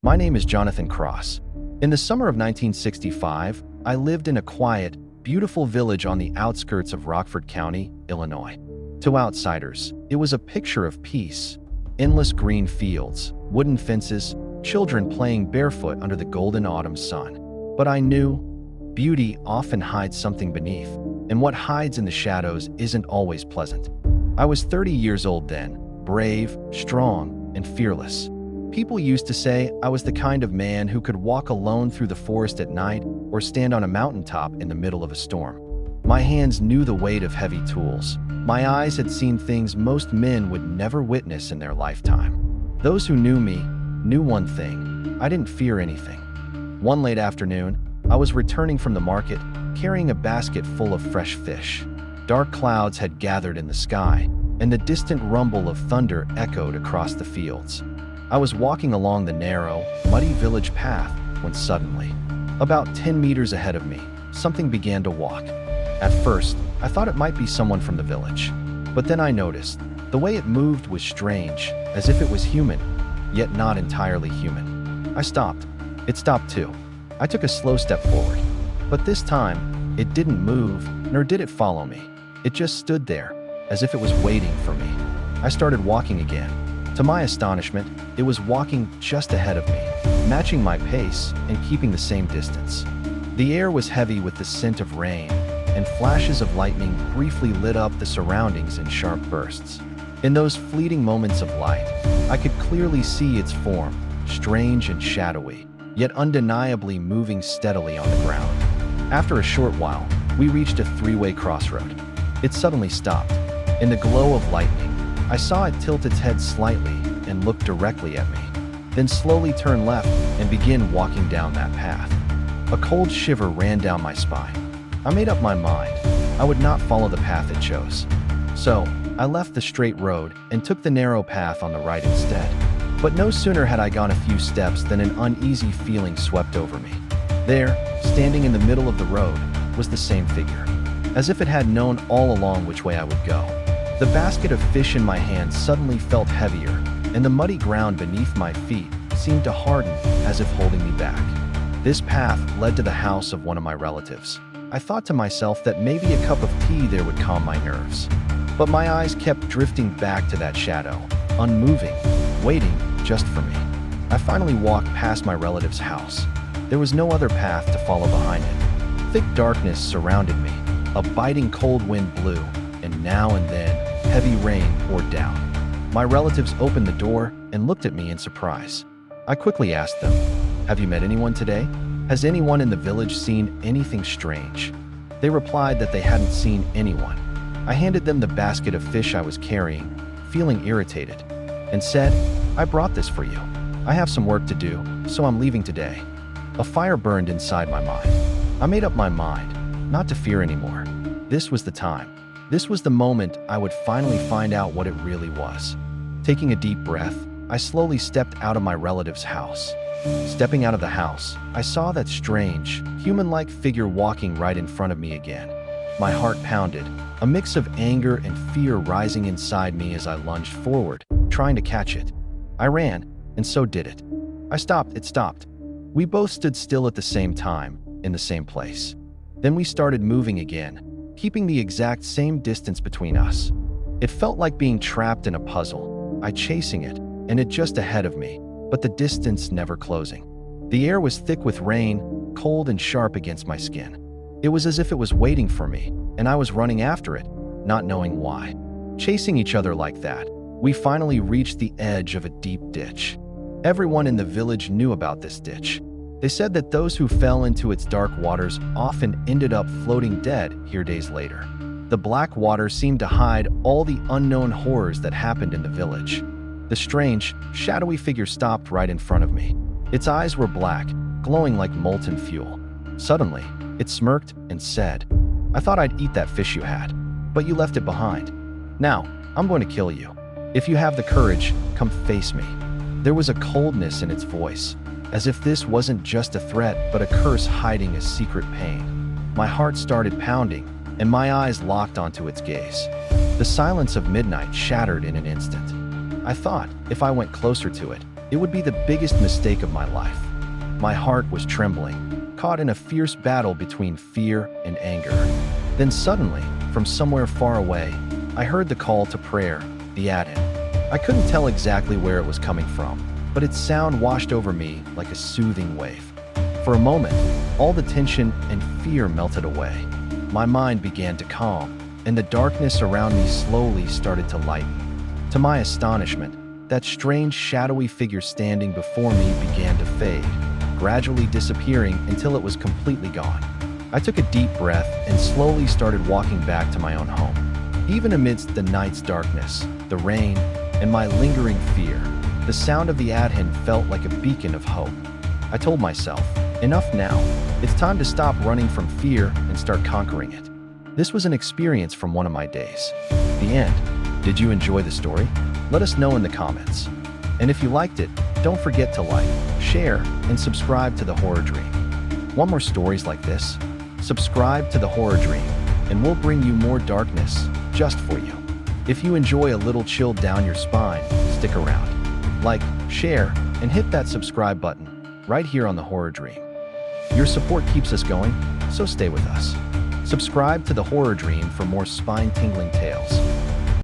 My name is Jonathan Cross. In the summer of 1965, I lived in a quiet, beautiful village on the outskirts of Rockford County, Illinois. To outsiders, it was a picture of peace. Endless green fields, wooden fences, children playing barefoot under the golden autumn sun. But I knew beauty often hides something beneath, and what hides in the shadows isn't always pleasant. I was 30 years old then, brave, strong, and fearless. People used to say I was the kind of man who could walk alone through the forest at night or stand on a mountaintop in the middle of a storm. My hands knew the weight of heavy tools. My eyes had seen things most men would never witness in their lifetime. Those who knew me knew one thing: I didn't fear anything. One late afternoon, I was returning from the market, carrying a basket full of fresh fish. Dark clouds had gathered in the sky, and the distant rumble of thunder echoed across the fields. I was walking along the narrow, muddy village path when suddenly, about 10 meters ahead of me, something began to walk. At first, I thought it might be someone from the village. But then I noticed the way it moved was strange, as if it was human, yet not entirely human. I stopped. It stopped too. I took a slow step forward. But this time, it didn't move, nor did it follow me. It just stood there, as if it was waiting for me. I started walking again. To my astonishment, it was walking just ahead of me, matching my pace and keeping the same distance. The air was heavy with the scent of rain, and flashes of lightning briefly lit up the surroundings in sharp bursts. In those fleeting moments of light, I could clearly see its form, strange and shadowy, yet undeniably moving steadily on the ground. After a short while, we reached a three-way crossroad. It suddenly stopped. In the glow of lightning, I saw it tilt its head slightly and look directly at me, then slowly turn left and begin walking down that path. A cold shiver ran down my spine. I made up my mind. I would not follow the path it chose. So, I left the straight road and took the narrow path on the right instead. But no sooner had I gone a few steps than an uneasy feeling swept over me. There, standing in the middle of the road, was the same figure, as if it had known all along which way I would go. The basket of fish in my hand suddenly felt heavier, and the muddy ground beneath my feet seemed to harden as if holding me back. This path led to the house of one of my relatives. I thought to myself that maybe a cup of tea there would calm my nerves. But my eyes kept drifting back to that shadow, unmoving, waiting just for me. I finally walked past my relative's house. There was no other path to follow behind it. Thick darkness surrounded me. A biting cold wind blew, and now and then, heavy rain poured down. My relatives opened the door and looked at me in surprise. I quickly asked them, "Have you met anyone today? Has anyone in the village seen anything strange?" They replied that they hadn't seen anyone. I handed them the basket of fish I was carrying, feeling irritated, and said, "I brought this for you. I have some work to do, so I'm leaving today." A fire burned inside my mind. I made up my mind, not to fear anymore. This was the time. This was the moment I would finally find out what it really was. Taking a deep breath, I slowly stepped out of my relative's house. Stepping out of the house, I saw that strange, human-like figure walking right in front of me again. My heart pounded, a mix of anger and fear rising inside me as I lunged forward, trying to catch it. I ran, and so did it. I stopped, it stopped. We both stood still at the same time, in the same place. Then we started moving again, keeping the exact same distance between us. It felt like being trapped in a puzzle, I chasing it, and it just ahead of me, but the distance never closing. The air was thick with rain, cold and sharp against my skin. It was as if it was waiting for me, and I was running after it, not knowing why. Chasing each other like that, we finally reached the edge of a deep ditch. Everyone in the village knew about this ditch. They said that those who fell into its dark waters often ended up floating dead here days later. The black water seemed to hide all the unknown horrors that happened in the village. The strange, shadowy figure stopped right in front of me. Its eyes were black, glowing like molten fuel. Suddenly, it smirked and said, "I thought I'd eat that fish you had, but you left it behind. Now, I'm going to kill you. If you have the courage, come face me." There was a coldness in its voice, as if this wasn't just a threat but a curse hiding a secret pain. My heart started pounding, and my eyes locked onto its gaze. The silence of midnight shattered in an instant. I thought, if I went closer to it, It would be the biggest mistake of my life. My heart was trembling, caught in a fierce battle between fear and anger. Then suddenly, from somewhere far away, I heard the call to prayer, the adhan. I couldn't tell exactly where it was coming from, but its sound washed over me like a soothing wave. For a moment, all the tension and fear melted away. My mind began to calm, and the darkness around me slowly started to lighten. To my astonishment, that strange shadowy figure standing before me began to fade, gradually disappearing until it was completely gone. I took a deep breath and slowly started walking back to my own home. Even amidst the night's darkness, the rain, and my lingering fear, the sound of the adhan felt like a beacon of hope. I told myself, enough now. It's time to stop running from fear and start conquering it. This was an experience from one of my days. The end. Did you enjoy the story? Let us know in the comments. And if you liked it, don't forget to like, share, and subscribe to The Horror Dream. Want more stories like this? Subscribe to The Horror Dream, and we'll bring you more darkness just for you. If you enjoy a little chill down your spine, stick around. Like, share, and hit that subscribe button right here on The Horror Dream. Your support keeps us going, so stay with us. Subscribe to The Horror Dream for more spine-tingling tales.